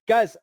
Guys,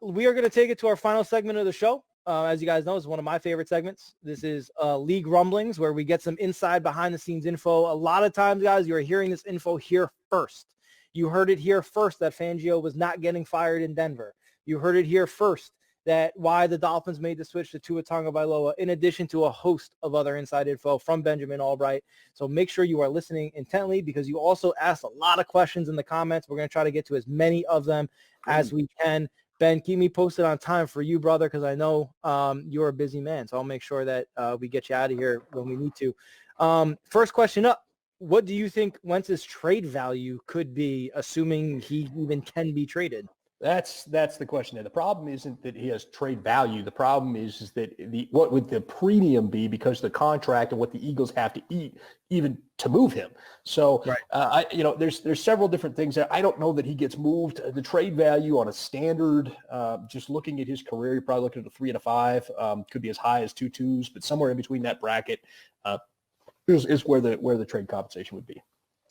we are going to take it to our final segment of the show. As you guys know, it's one of my favorite segments. This is League Rumblings, where we get some inside behind-the-scenes info. A lot of times, guys, you're hearing this info here first. You heard it here first that Fangio was not getting fired in Denver. You heard it here first that why the Dolphins made the switch to Tua Tagovailoa, in addition to a host of other inside info from Benjamin Allbright. So make sure you are listening intently, because you also asked a lot of questions in the comments. We're going to try to get to as many of them as we can. Ben, keep me posted on time for you, brother, because I know you're a busy man. So I'll make sure that we get you out of here when we need to. First question up. What do you think Wentz's trade value could be, assuming he even can be traded? That's the question there. The problem isn't that he has trade value. The problem is that what would the premium be because of the contract and what the Eagles have to eat even to move him. So, right. There's several different things there. I don't know that he gets moved. The trade value on a standard, just looking at his career, you're probably looking at a 3 and a 5, could be as high as 2 2s, but somewhere in between that bracket is where the trade compensation would be.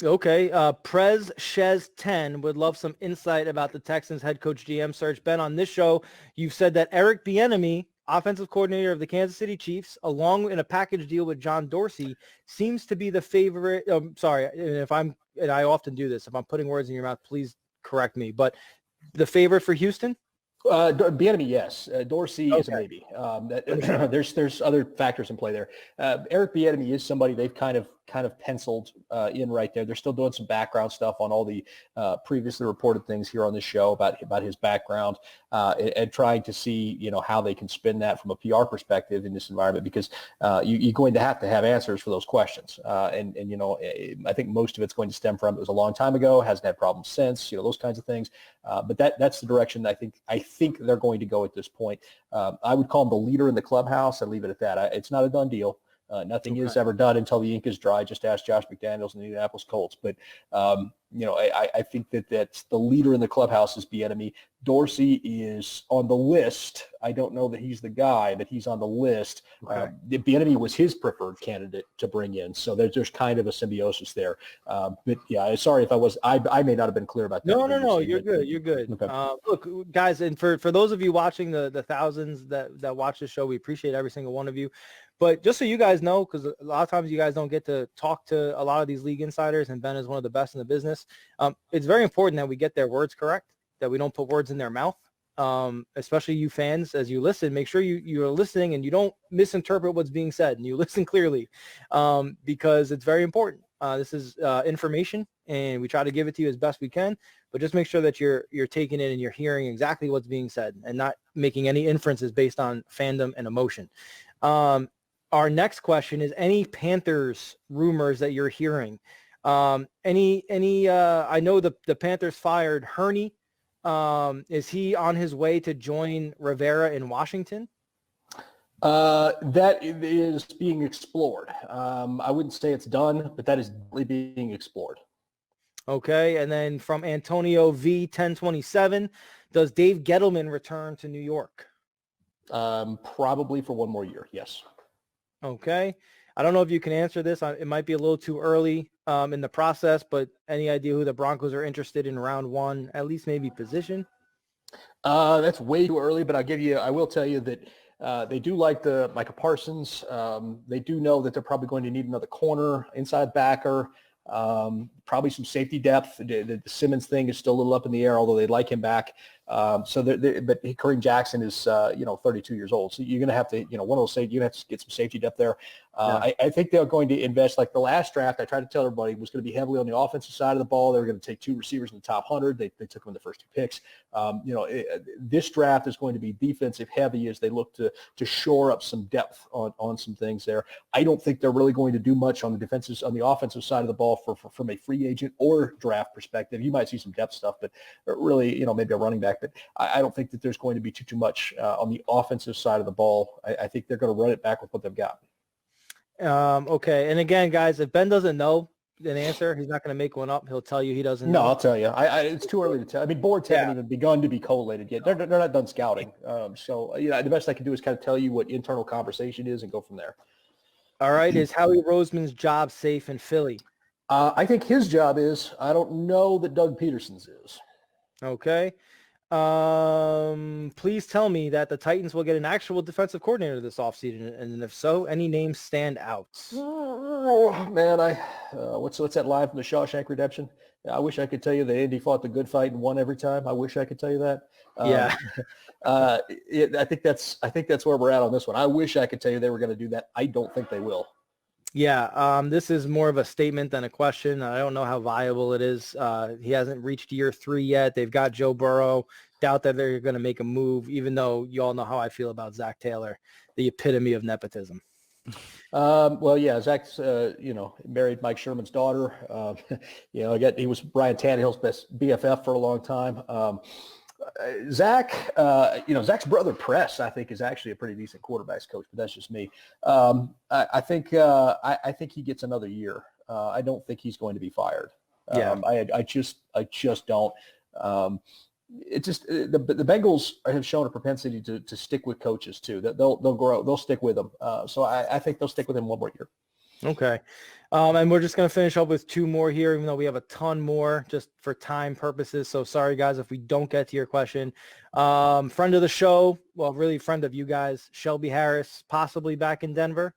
Okay. Prez Shez 10 would love some insight about the Texans head coach GM search. Ben, on this show, you've said that Eric Bieniemy, offensive coordinator of the Kansas City Chiefs, along in a package deal with John Dorsey, seems to be the favorite. And I often do this. If I'm putting words in your mouth, please correct me. But the favorite for Houston? Bieniemy, yes. Dorsey is a maybe. There's other factors in play there. Eric Bieniemy is somebody they've kind of penciled in right there. They're still doing some background stuff on all the previously reported things here on this show about his background and trying to see how they can spin that from a PR perspective in this environment, because you're going to have answers for those questions. I think most of it's going to stem from it was a long time ago, hasn't had problems since, those kinds of things. But that's the direction I think they're going to go at this point. I would call him the leader in the clubhouse and leave it at that. It's not a done deal. Nothing is ever done until the ink is dry. Just ask Josh McDaniels and the Indianapolis Colts. But, I think that's the leader in the clubhouse is Bieniemy. Dorsey is on the list. I don't know that he's the guy, but he's on the list. Okay. Bieniemy was his preferred candidate to bring in. So there's kind of a symbiosis there. But, yeah, sorry if I may not have been clear about that. No, you're good. You're good. Okay. Look, guys, and for those of you watching the thousands that watch the show, we appreciate every single one of you. But just so you guys know, because a lot of times you guys don't get to talk to a lot of these league insiders, and Ben is one of the best in the business, it's very important that we get their words correct, that we don't put words in their mouth, especially you fans. As you listen, make sure you're listening and you don't misinterpret what's being said, and you listen clearly, because it's very important. This is information, and we try to give it to you as best we can, but just make sure that you're taking it and you're hearing exactly what's being said and not making any inferences based on fandom and emotion. Our next question is any Panthers rumors that you're hearing? I know the Panthers fired Hurney. Is he on his way to join Rivera in Washington? That is being explored. I wouldn't say it's done, but that is being explored. Okay. And then from Antonio V 1027, does Dave Gettleman return to New York? Probably for one more year. Yes. Okay. I don't know if you can answer this. It might be a little too early in the process, but any idea who the Broncos are interested in round one, at least maybe position? That's way too early, but I will tell you that they do like the Micah Parsons. They do know that they're probably going to need another corner, inside backer, probably some safety depth. The Simmons thing is still a little up in the air, although they'd like him back. But Kareem Jackson is, 32 years old. So you're going to have to, one of those say you have to get some safety depth there. I think they're going to invest, like the last draft, I tried to tell everybody, was going to be heavily on the offensive side of the ball. They were going to take 2 receivers in the top 100. They took them in the first 2 picks. This draft is going to be defensive heavy as they look to shore up some depth on some things there. I don't think they're really going to do much on the offensive side of the ball from a free agent or draft perspective. You might see some depth stuff, but really, maybe a running back. But I don't think that there's going to be too much on the offensive side of the ball. I think they're going to run it back with what they've got. Okay. And again, guys, if Ben doesn't know an answer, he's not going to make one up. He'll tell you he doesn't know. No, I'll tell you. It's too early to tell. I mean, boards haven't even begun to be collated yet. They're not done scouting. So the best I can do is kind of tell you what internal conversation is and go from there. All right. Is Howie Roseman's job safe in Philly? I think his job is. I don't know that Doug Peterson's is. Okay. Please tell me that the Titans will get an actual defensive coordinator this offseason, and if so, any names stand out? Oh, man, what's that line from the Shawshank Redemption? I wish I could tell you that Indy fought the good fight and won every time. I wish I could tell you that. Yeah. I think that's where we're at on this one. I wish I could tell you they were going to do that. I don't think they will. Yeah, this is more of a statement than a question. I don't know how viable it is. He hasn't reached year 3 yet. They've got Joe Burrow. Doubt that they're going to make a move, even though you all know how I feel about Zach Taylor, the epitome of nepotism. Well, yeah, Zach's, married Mike Sherman's daughter. He was Brian Tannehill's best BFF for a long time. Zach's brother Press, I think, is actually a pretty decent quarterbacks coach, but that's just me. I think he gets another year. I don't think he's going to be fired. I just don't. The Bengals have shown a propensity to stick with coaches too. That they'll grow, they'll stick with them. So I think they'll stick with him one more year. Okay. And we're just going to finish up with 2 more here, even though we have a ton more just for time purposes. So sorry, guys, if we don't get to your question. Friend of the show, well, really friend of you guys, Shelby Harris, possibly back in Denver?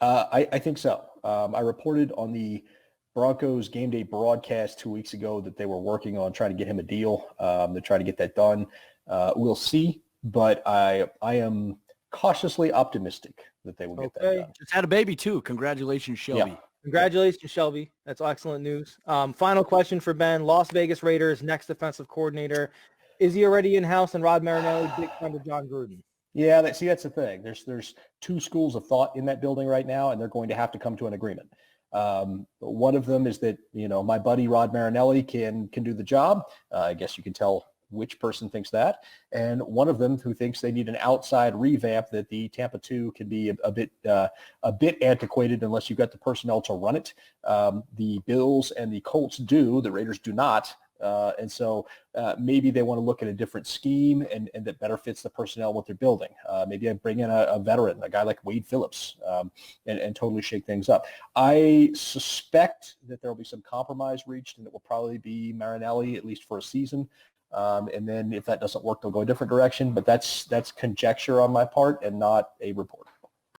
I think so. I reported on the Broncos game day broadcast 2 weeks ago that they were working on trying to get him a deal. They're trying to get that done. We'll see, but I am cautiously optimistic that they will get that done. Just had a baby too. Congratulations, Shelby. Yeah. Congratulations, Shelby. That's excellent news. Final question for Ben. Las Vegas Raiders next defensive coordinator. Is he already in-house? And Rod Marinelli, big friend of John Gruden. Yeah, that's the thing. There's 2 schools of thought in that building right now, and they're going to have to come to an agreement. One of them is that, my buddy Rod Marinelli can do the job. I guess you can tell which person thinks that. And one of them who thinks they need an outside revamp, that the Tampa 2 can be a bit antiquated unless you've got the personnel to run it. The Bills and the Colts do, the Raiders do not. And so maybe they want to look at a different scheme and that better fits the personnel what they're building. Maybe I bring in a veteran, a guy like Wade Phillips, and totally shake things up. I suspect that there will be some compromise reached, and it will probably be Marinelli, at least for a season. And then if that doesn't work, they'll go a different direction. But that's conjecture on my part and not a report.